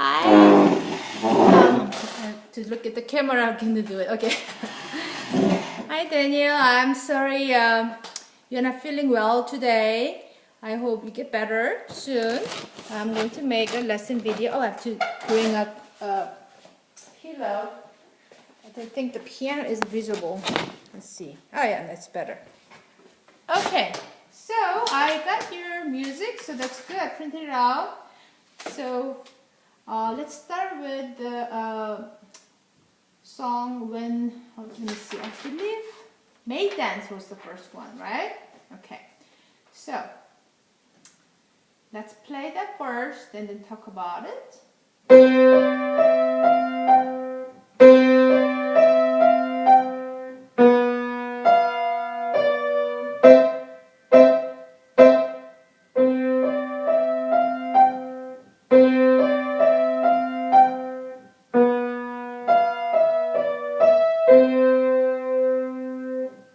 Hi. To look at the camera, I'm gonna do it. Okay. Hi, Daniel. I'm sorry you're not feeling well today. I hope you get better soon. I'm going to make a lesson video. Oh, I have to bring a pillow. I don't think the piano is visible. Let's see. Oh yeah, that's better. Okay, so I got your music, so that's good. I printed it out. So let's start with the song when, let me see, I believe May Dance was the first one, right? Okay, so let's play that first and then talk about it.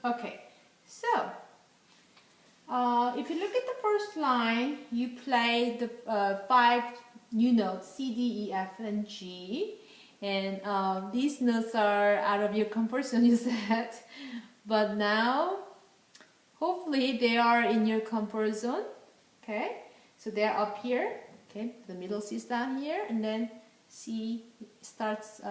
Okay, so if you look at the first line, you play the 5 new notes, C, D, E, F, and G. And these notes are out of your comfort zone, you said. But now, hopefully they are in your comfort zone. Okay, so they're up here. Okay, the middle C is down here, and then C starts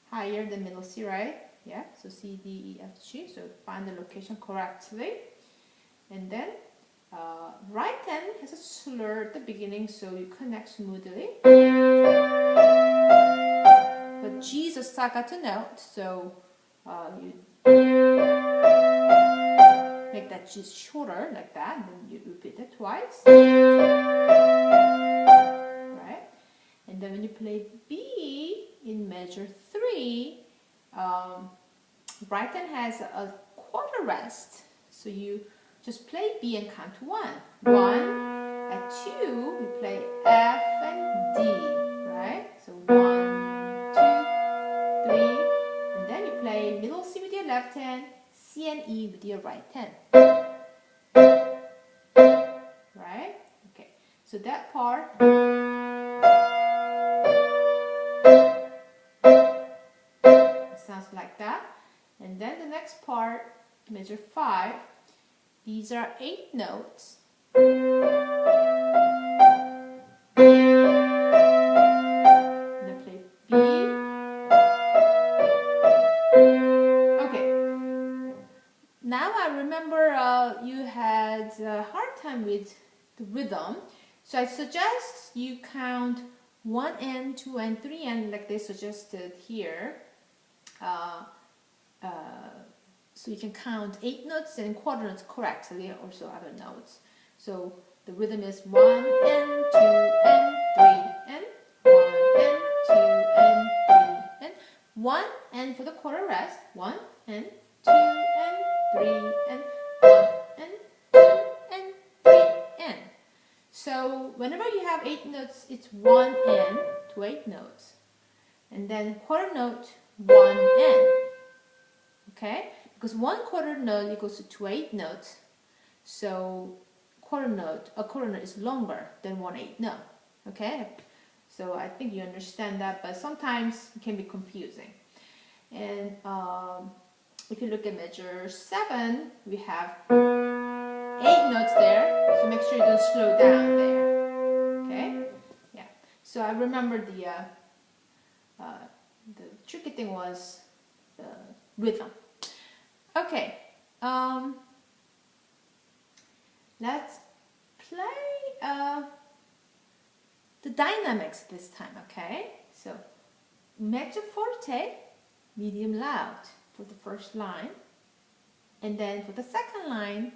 higher than middle C, right? Yeah, so C, D, E, F, G. So find the location correctly. And then right hand has a slur at the beginning, so you connect smoothly. But G is a staccato note, so you make that G shorter like that, and then you repeat it twice. Right? And then when you play B in measure 3, right hand has a quarter rest, so you just play B and count to 1. 1, at 2, you play F and D, right? So 1, 2, 3, and then you play middle C with your left hand, C and E with your right hand. Right? Okay, so that part. Sounds like that. And then the next part, measure 5. These are 8 notes. Then play B. Okay. Now I remember you had a hard time with the rhythm, so I suggest you count 1 and 2 and 3 and like they suggested here. So you can count 8 notes and quarter notes correctly, also other notes. So the rhythm is 1 and 2 and 3 and 1 and 2 and 3 and 1 and for the quarter rest, 1 and 2 and 3 and 1 and 2 and 3 and. So whenever you have 8 notes, it's 1 and to 8 notes. And then quarter note, 1 and. Okay? Because 1 quarter note equals to 8 notes, so a quarter note is longer than 1 8 note. Okay, so I think you understand that, but sometimes it can be confusing. And if you look at measure 7, we have 8 notes there, so make sure you don't slow down there. Okay, yeah. So I remember the tricky thing was the rhythm. Okay, let's play the dynamics this time, okay? So, mezzo forte, medium loud for the first line. And then for the second line,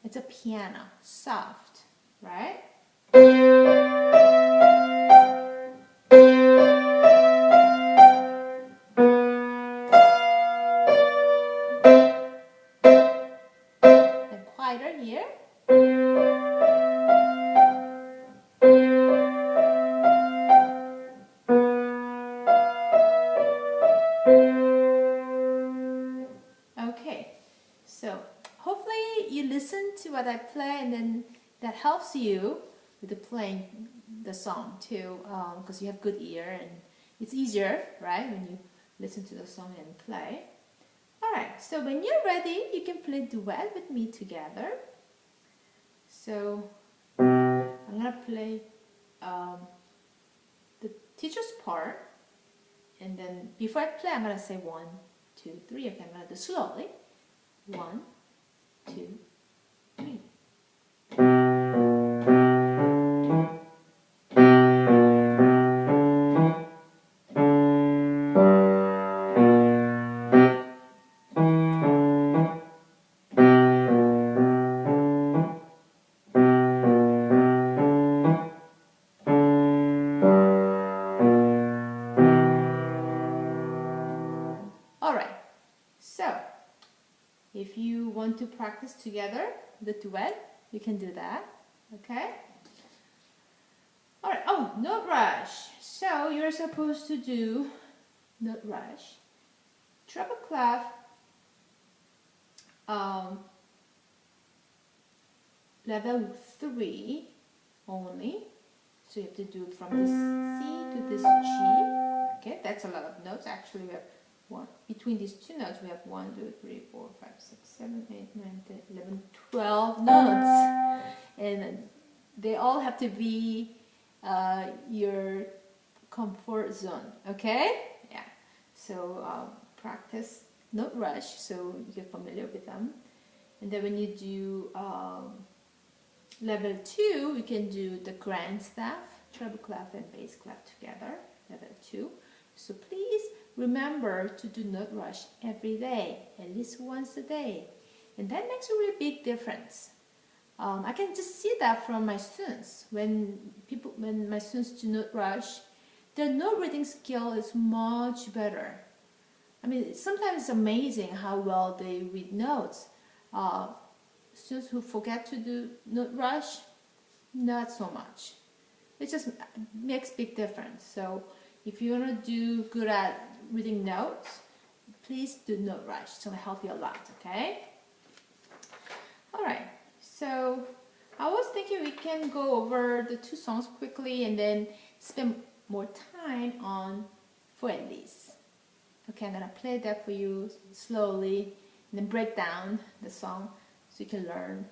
it's a piano, soft, right? Here. Okay, so hopefully you listen to what I play and then that helps you with the playing the song too, because you have good ear and it's easier, right, when you listen to the song and play. Alright, so when you're ready, you can play duet with me together. So I'm gonna play the teacher's part, and then before I play, I'm gonna say 1, 2, 3. Okay, I'm gonna do slowly. 1, 2, 3. Alright, so if you want to practice together the duet, you can do that, okay? Alright, oh, note rush. So you're supposed to do note rush, treble clef, level 3 only. So you have to do it from this C to this G. Okay, that's a lot of notes. Actually, we have one between these two notes. We have 1, 2, 3, 4, 5, 6, 7, 8, 9, 10, 11, 12 notes, and they all have to be your comfort zone. Okay, yeah. So practice note rush so you get familiar with them, and then when you do level 2, you can do the grand staff, treble clef and bass clef together, level 2. So please remember to do note rush every day, at least once a day. And that makes a really big difference. I can just see that from my students. When my students do note rush, their note reading skill is much better. I mean, sometimes it's amazing how well they read notes. Students who forget to do note rush, not so much. It just makes big difference. So if you want to do good at reading notes, please do note rush. It's going to help you a lot, okay? Alright, so I was thinking we can go over the 2 songs quickly and then spend more time on Fuentes. Okay, I'm going to play that for you slowly and then break down the song so you can learn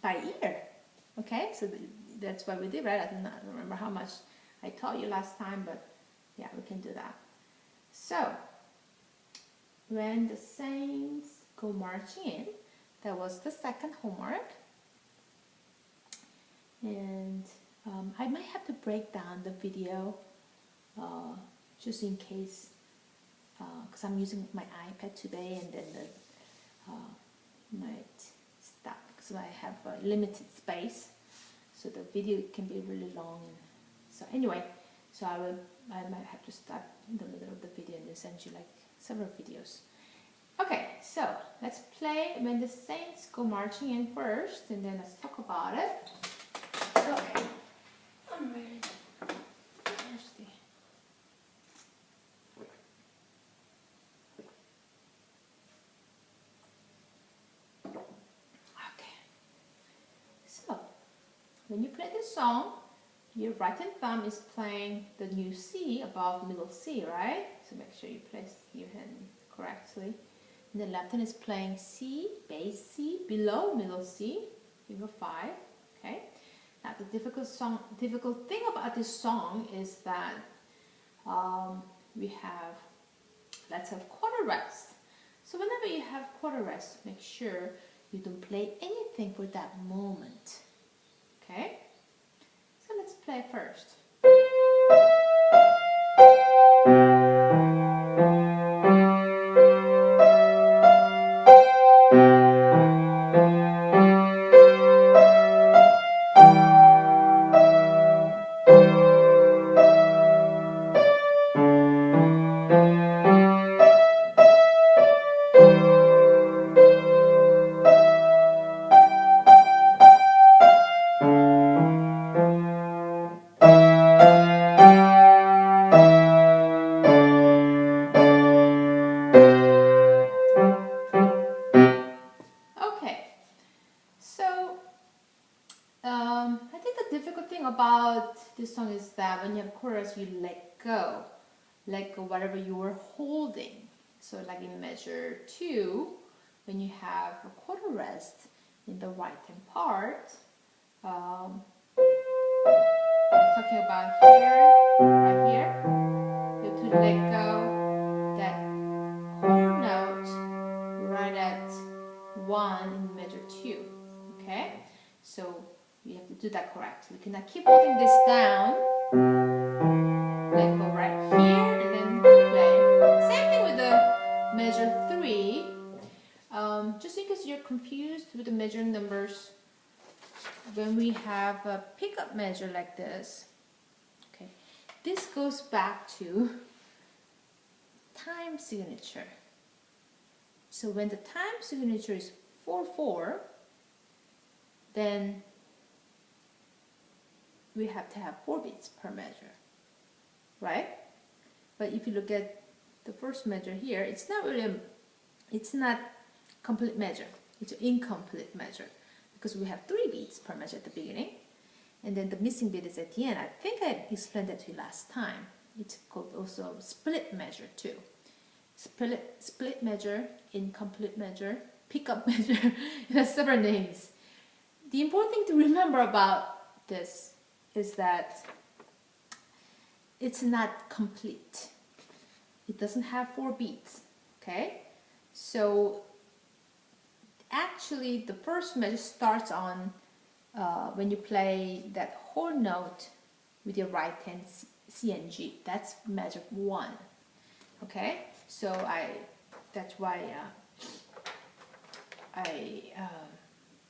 by ear. Okay, so that's what we did, right? I don't remember how much I taught you last time, but yeah, we can do that. So, when the saints go marching in, that was the second homework. And I might have to break down the video just in case, because I'm using my iPad today, and then the might stop because I have a limited space, so the video can be really long. And so anyway, so I might have to stop in the middle of the video and then send you like several videos. Okay, so let's play When the Saints Go Marching In first, and then let's talk about it. Okay, I'm ready. Where's the... Okay, so when you play this song, your right hand thumb is playing the new C above middle C, right? So make sure you place your hand correctly. And the left hand is playing C, bass C, below middle C, finger 5, okay? Now the difficult thing about this song is that we have, let's have quarter rest. So whenever you have quarter rest, make sure you don't play anything for that moment, okay? So let's play first. I think the difficult thing about this song is that when you have chorus, you let go whatever you were holding. So like in measure 2, when you have a quarter rest in the right hand part, I'm talking about here, right here, you have to let go that quarter note right at 1 in measure 2, okay? So you have to do that correctly. You cannot keep holding this down. Let go right here and then play. Same thing with the measure 3. Just in case you're confused with the measure numbers, when we have a pickup measure like this, okay, this goes back to time signature. So when the time signature is 4/4, then we have to have 4 beats per measure, right? But if you look at the first measure here, it's not complete measure. It's an incomplete measure because we have 3 beats per measure at the beginning, and then the missing beat is at the end. I think I explained that to you last time. It's called also split measure too. Split measure, incomplete measure, pickup measure. It has several names. The important thing to remember about this is that it's not complete. It doesn't have 4 beats, okay? So actually the first measure starts on when you play that whole note with your right hand C and G. That's measure 1, okay? So that's why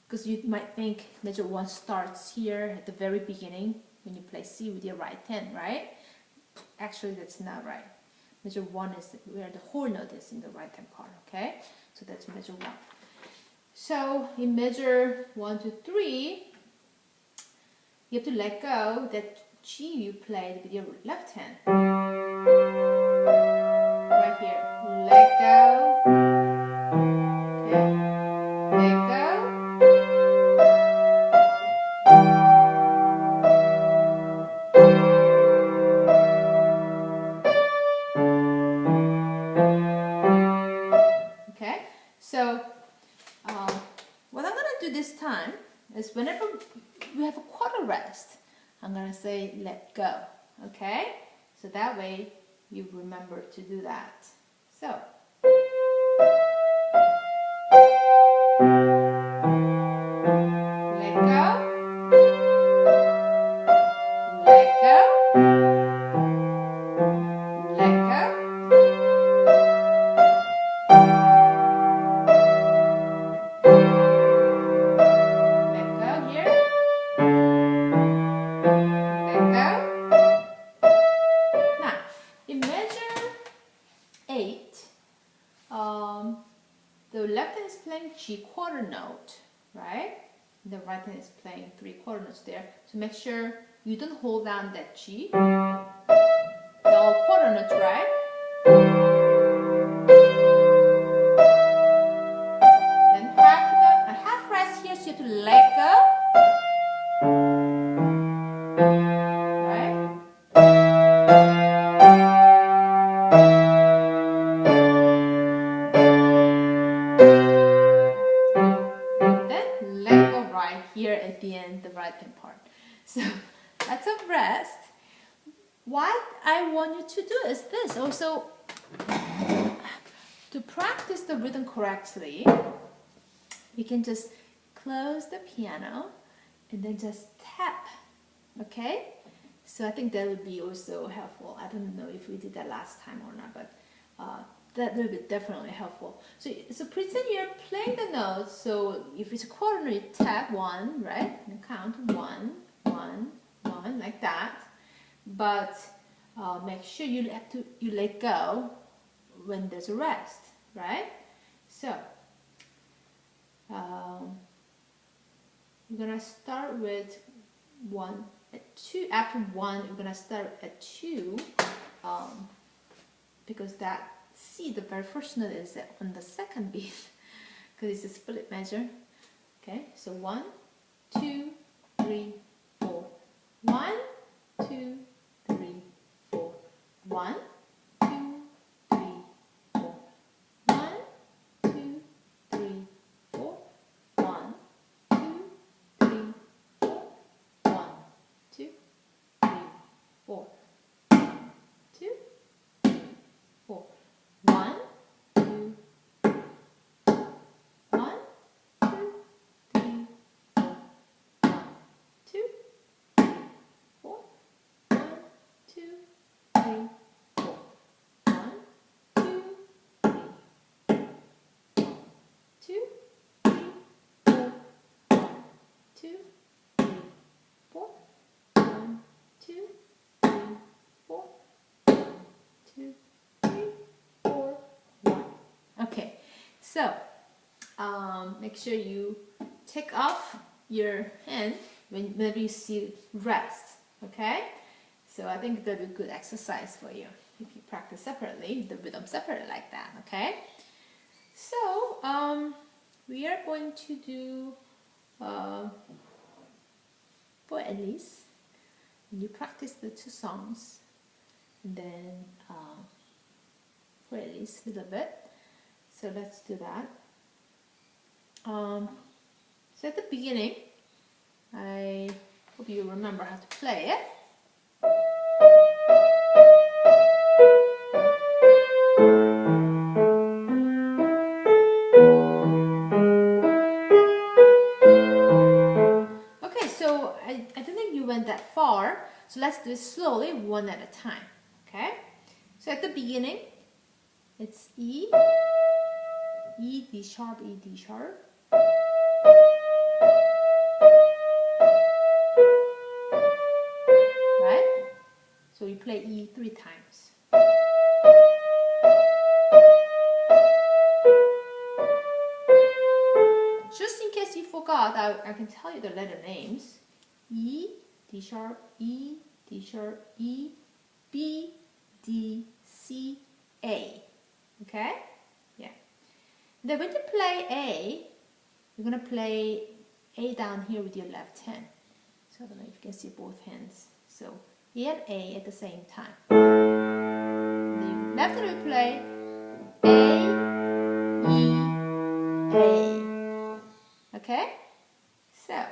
because you might think measure 1 starts here at the very beginning when you play C with your right hand, right? Actually, that's not right. Measure 1 is where the whole note is in the right hand part, okay? So that's measure 1. So in measure 1 to 3, you have to let go that G you played with your left hand. Right here. Let go. Okay. Let go. Okay, so what I'm going to do this time is whenever we have a quarter rest, I'm going to say let go, okay? So that way you remember to do that. So let go, let go, let go. The left hand is playing G quarter note, right? The right hand is playing 3 quarter notes there. So make sure you don't hold down that G. The quarter note, right? Then a half rest here, so you have to let go. Right? Here at the end, the right hand part. So that's a rest. What I want you to do is this also, to practice the rhythm correctly, you can just close the piano and then just tap, okay? So I think that would be also helpful. I don't know if we did that last time or not, but that will be definitely helpful. So pretend you're playing the notes. So if it's a quarter note, you tap 1, right? And count 1, 1, 1, like that. But make sure you let go when there's a rest, right? So we're gonna start with 1 at 2. After 1, we're gonna start at 2, because that C, the very first note, is on the second beat because it's a split measure. Okay, so 1, 2, 3, 1, 2, 3, 4. 1, 2, 3, 4. 1, 2, 3, 4. 1, 2, 3, 4. 2, 3, 4. 1, 2, 1, 2, 3, 4. 1, 2, 3, 4. 1, 2, 3, 4. 1, 2, 3, 2, 3, 4. 1, 2, 3, 4. 1, 2, 3, 4. 1, 2, 3, 4. 1. Okay, so make sure you take off your hand whenever you see rest. Okay, so I think that'll be a good exercise for you if you practice separately, the rhythm separately like that. Okay, so we are going to do for at least you practice the two songs, and then for at least a little bit. So let's do that. So at the beginning, I hope you remember how to play it. Okay, so I don't think you went that far, so let's do it slowly, one at a time. Okay, so at the beginning, it's E, E, D sharp, E, D sharp. Right? So you play E 3 times. Just in case you forgot, I can tell you the letter names. E, D sharp, E, D sharp, E, B, D, C, A. Okay? Yeah. Then when you play A, you're going to play A down here with your left hand. So I don't know if you can see both hands. So E and A at the same time. Then left hand will play A, E, A. Okay? So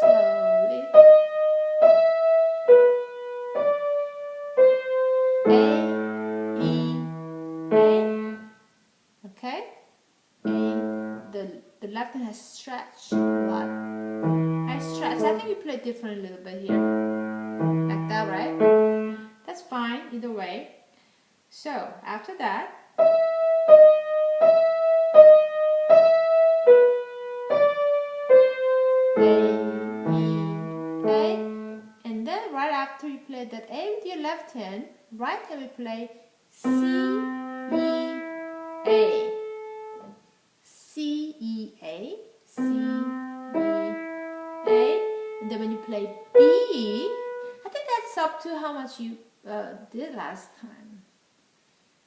slowly. A, E, A. Okay? The left hand has stretched a lot. I stretch. I think you play different a little bit here. Like that, right? That's fine, either way. So, after that, A, E, A. And then right after you play that A with your left hand, right hand we play C, E, A. C, E, A, C, E, A, and then when you play B, I think that's up to how much you did last time.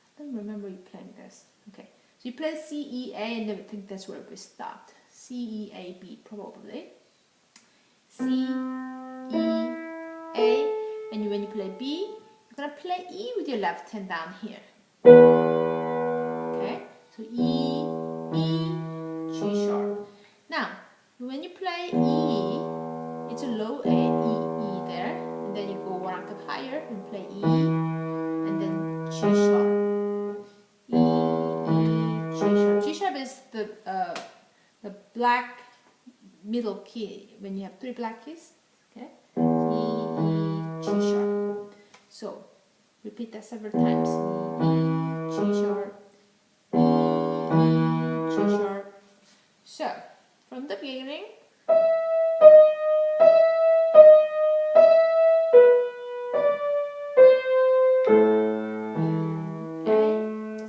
I don't remember you playing this. Okay, so you play C, E, A, and then I think that's where we stopped. C, E, A, B, probably. C, E, A, and when you play B, you're gonna play E with your left hand down here. Okay, so E, E, G sharp. Now, when you play E, it's a low A, E, E there, and then you go one octave higher and play E, and then G sharp. E, E, G sharp. G sharp is the black middle key when you have 3 black keys. Okay, E, E, G sharp. So repeat that several times. E, E, G sharp. E, E, G sharp. So, from the beginning, A,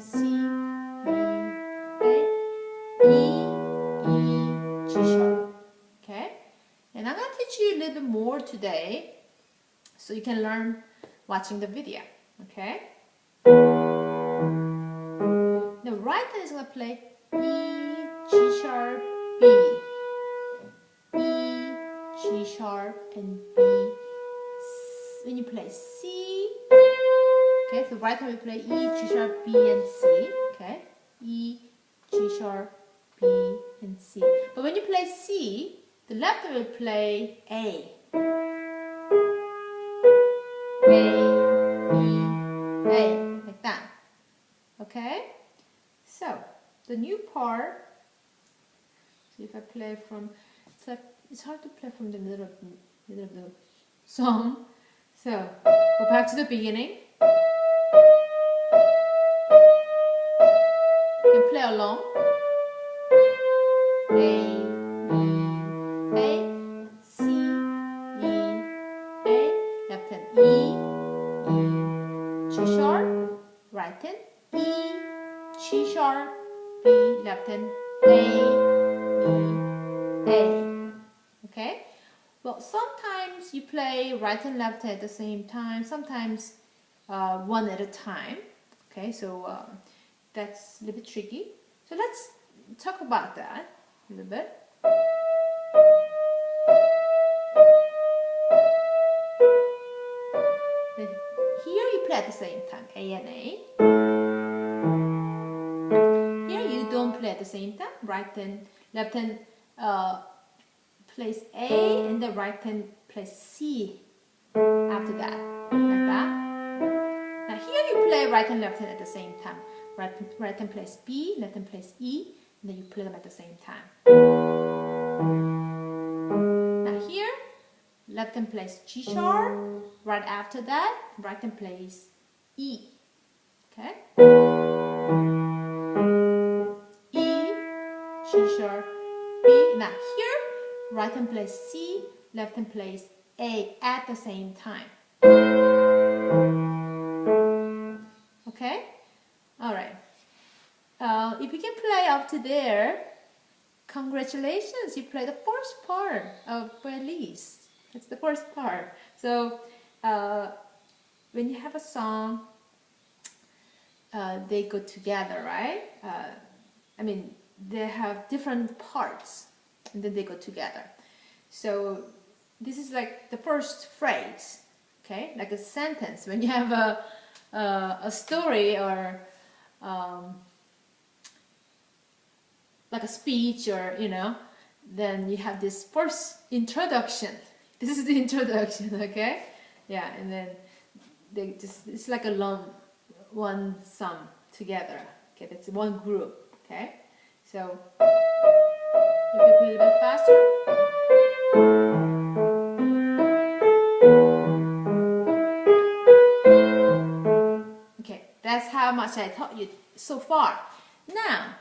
C, E, G sharp. Okay? And I'm going to teach you a little bit more today so you can learn watching the video. Okay? The right hand is going to play E, G sharp, B. E, G sharp, and B, when you play C, okay, so right hand we play E, G sharp, B, and C, okay, E, G sharp, B, and C. But when you play C, the left hand will play A, like that, okay? So, the new part, so if I play from, it's hard to play from the middle of the song. So, go back to the beginning. You can play along. A, C, E, A, left hand E, G sharp, right hand E, G sharp, B, left hand A, okay? Well, sometimes you play right and left hand at the same time, sometimes one at a time, okay? So that's a little bit tricky. So let's talk about that a little bit. Here you play at the same time, A and A. Here you don't play at the same time. Right hand, left hand plays A, and the right hand plays C after that, like that. Now here you play right and left hand at the same time. Right hand plays B, left hand plays E, and then you play them at the same time. Now here, left hand plays G sharp, right after that, right hand plays E, okay? E, G sharp, B. Now here, right hand plays C, left hand plays A at the same time. Okay? Alright. If you can play up to there, congratulations, you played the first part of Elise. That's the first part. So, when you have a song, they go together, right? I mean, they have different parts, and then they go together. So, this is like the first phrase, okay? Like a sentence. When you have a story or like a speech, or then you have this first introduction. This is the introduction, okay? Yeah, and then it's like a long one song together. Okay, that's one group. Okay, so if you play a little bit faster. Okay, that's how much I taught you so far. Now,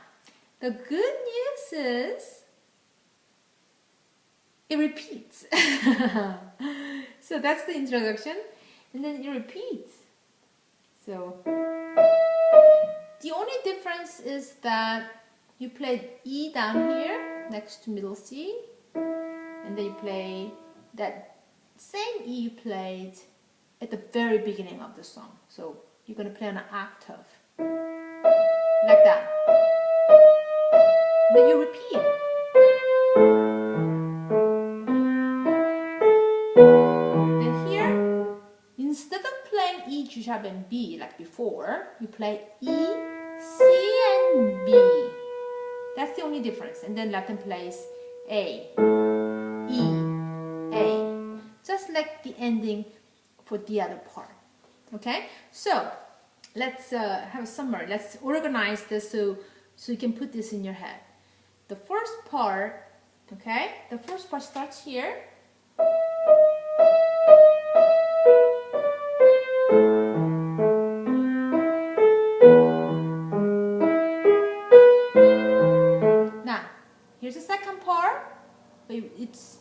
the good news is it repeats. So that's the introduction, and then it repeats. So the only difference is that you played E down here next to middle C, and then you play that same E you played at the very beginning of the song. So you're going to play on an octave, like that. Then you repeat. Then here, instead of playing E, G sharp, and B like before, you play E, C, and B. That's the only difference. And then left hand plays A, E, A. Just like the ending for the other part. Okay? So, let's have a summary. Let's organize this so you can put this in your head. The first part, okay? The first part starts here. Now, here's the second part. It's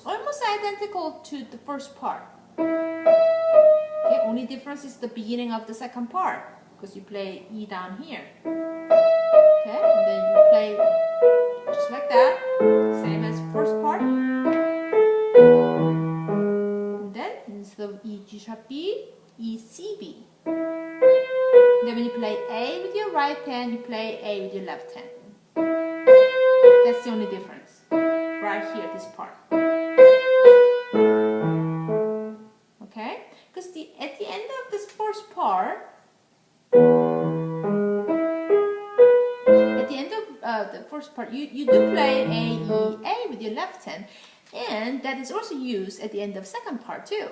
almost identical to the first part. Okay, only difference is the beginning of the second part, because you play E down here. Okay, and then you play just like that, same as first part. And then instead of E, G sharp, B, E, C, B. Then when you play A with your right hand, you play A with your left hand. That's the only difference. Right here, this part. Okay? because at the end of this first part, the first part, you do play A, E, A with your left hand, and that is also used at the end of second part too.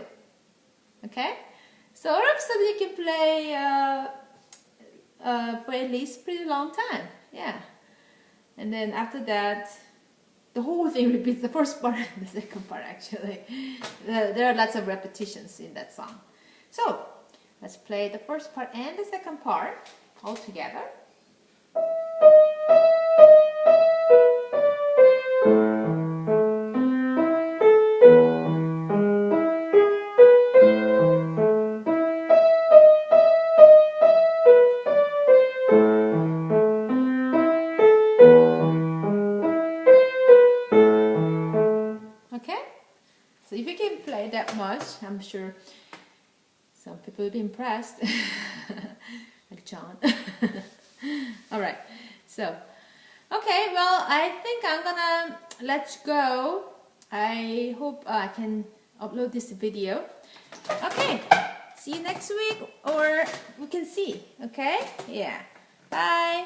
Okay, so all of a sudden you can play for at least pretty long time. Yeah, and then after that, the whole thing repeats, the first part and the second part actually. There are lots of repetitions in that song. So let's play the first part and the second part all together. Okay, so if you can play that much, I'm sure some people will be impressed, like John. Alright, so, okay, well, I think I'm gonna let you go. I hope I can upload this video. Okay, see you next week, or we can see, okay? Yeah, bye.